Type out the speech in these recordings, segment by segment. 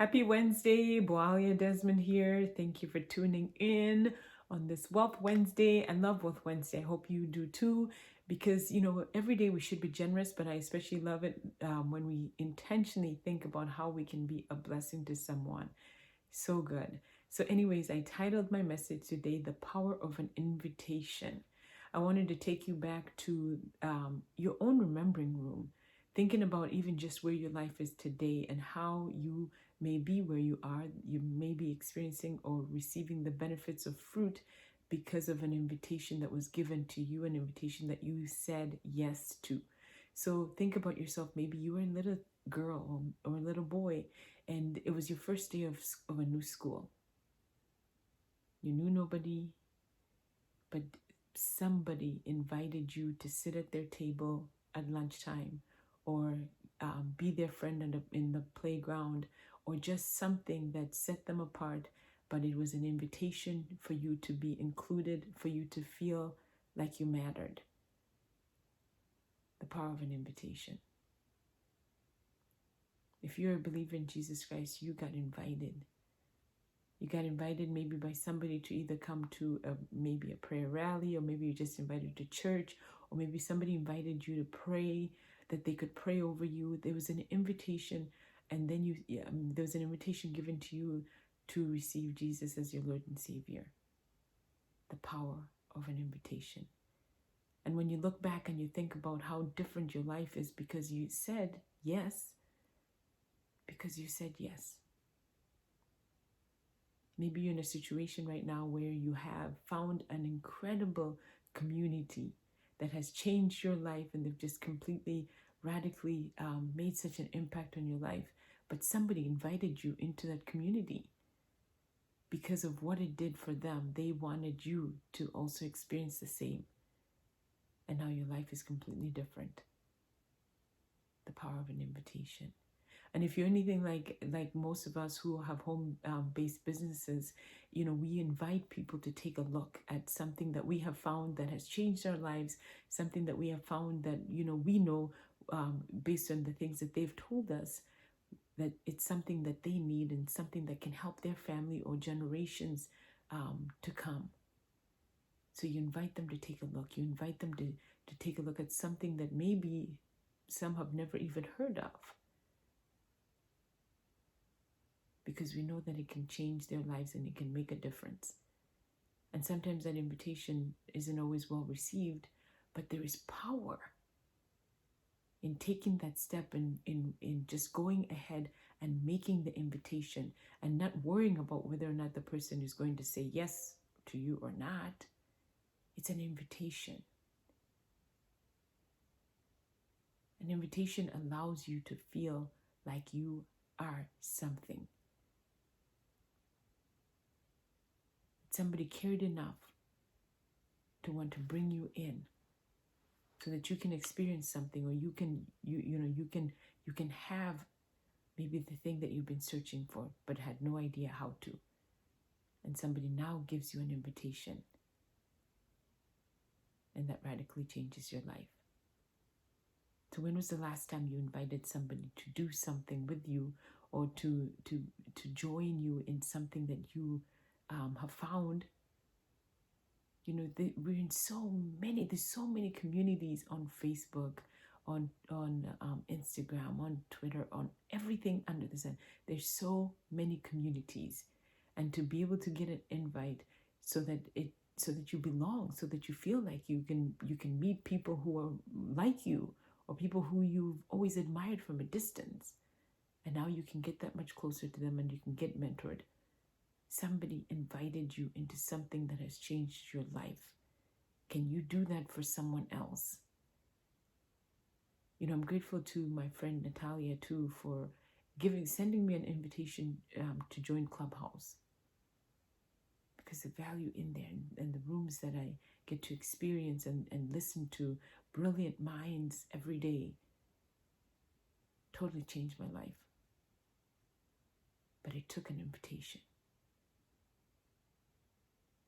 Happy Wednesday, Boalia Desmond here. Thank you for tuning in on this Wealth Wednesday. I love Wealth Wednesday. I hope you do too, because every day we should be generous, but I especially love it when we intentionally think about how we can be a blessing to someone. So good. So, anyways, I titled my message today, The Power of an Invitation. I wanted to take you back to your own remembering room, thinking about even just where your life is today and how you may be where you are. You may be experiencing or receiving the benefits of fruit because of an invitation that was given to you, an invitation that you said yes to. So think about yourself. Maybe you were a little girl or a little boy, and it was your first day of a new school. You knew nobody, but somebody invited you to sit at their table at lunchtime, or be their friend in the playground, or just something that set them apart. But it was an invitation for you to be included, for you to feel like you mattered. The power of an invitation. If you're a believer in Jesus Christ, you got invited. You got invited maybe by somebody to either come to maybe a prayer rally, or maybe you just invited to church, or maybe somebody invited you to pray, that they could pray over you. There was an invitation, and then there was an invitation given to you to receive Jesus as your Lord and Savior. The power of an invitation. And when you look back and you think about how different your life is because you said yes, Maybe you're in a situation right now where you have found an incredible community that has changed your life, and they've just completely, radically made such an impact on your life. But somebody invited you into that community because of what it did for them. They wanted you to also experience the same. And now your life is completely different. The power of an invitation. And if you're anything like most of us who have home-based businesses, we invite people to take a look at something that we have found that has changed our lives, something that we have found that, we know based on the things that they've told us, that it's something that they need and something that can help their family or generations to come. So you invite them to take a look. You invite them to take a look at something that maybe some have never even heard of, because we know that it can change their lives and it can make a difference. And sometimes that invitation isn't always well received, but there is power in taking that step, in just going ahead and making the invitation and not worrying about whether or not the person is going to say yes to you or not. It's an invitation. An invitation allows you to feel like you are something. Somebody cared enough to want to bring you in so that you can experience something, or you can have maybe the thing that you've been searching for but had no idea how to. And somebody now gives you an invitation, and that radically changes your life. So when was the last time you invited somebody to do something with you, or to join you in something that you have found? We're in there's so many communities on Facebook, on Instagram, on Twitter, on everything under the sun. There's so many communities, and to be able to get an invite so that you belong, so that you feel like you can meet people who are like you, or people who you've always admired from a distance, and now you can get that much closer to them and you can get mentored. Somebody invited you into something that has changed your life. Can you do that for someone else? I'm grateful to my friend Natalia too for sending me an invitation to join Clubhouse, because the value in there and the rooms that I get to experience and listen to brilliant minds every day totally changed my life. But it took an invitation.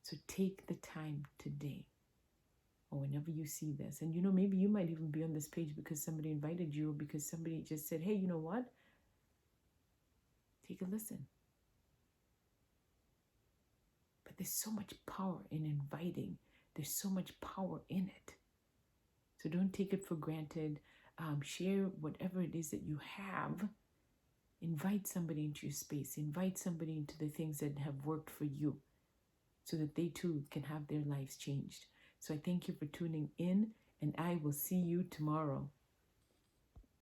So take the time today, or whenever you see this, and maybe you might even be on this page because somebody invited you, or because somebody just said, hey, you know what? Take a listen. But there's so much power in inviting. There's so much power in it. So don't take it for granted. Share whatever it is that you have. Invite somebody into your space. Invite somebody into the things that have worked for you so that they too can have their lives changed. So I thank you for tuning in, and I will see you tomorrow.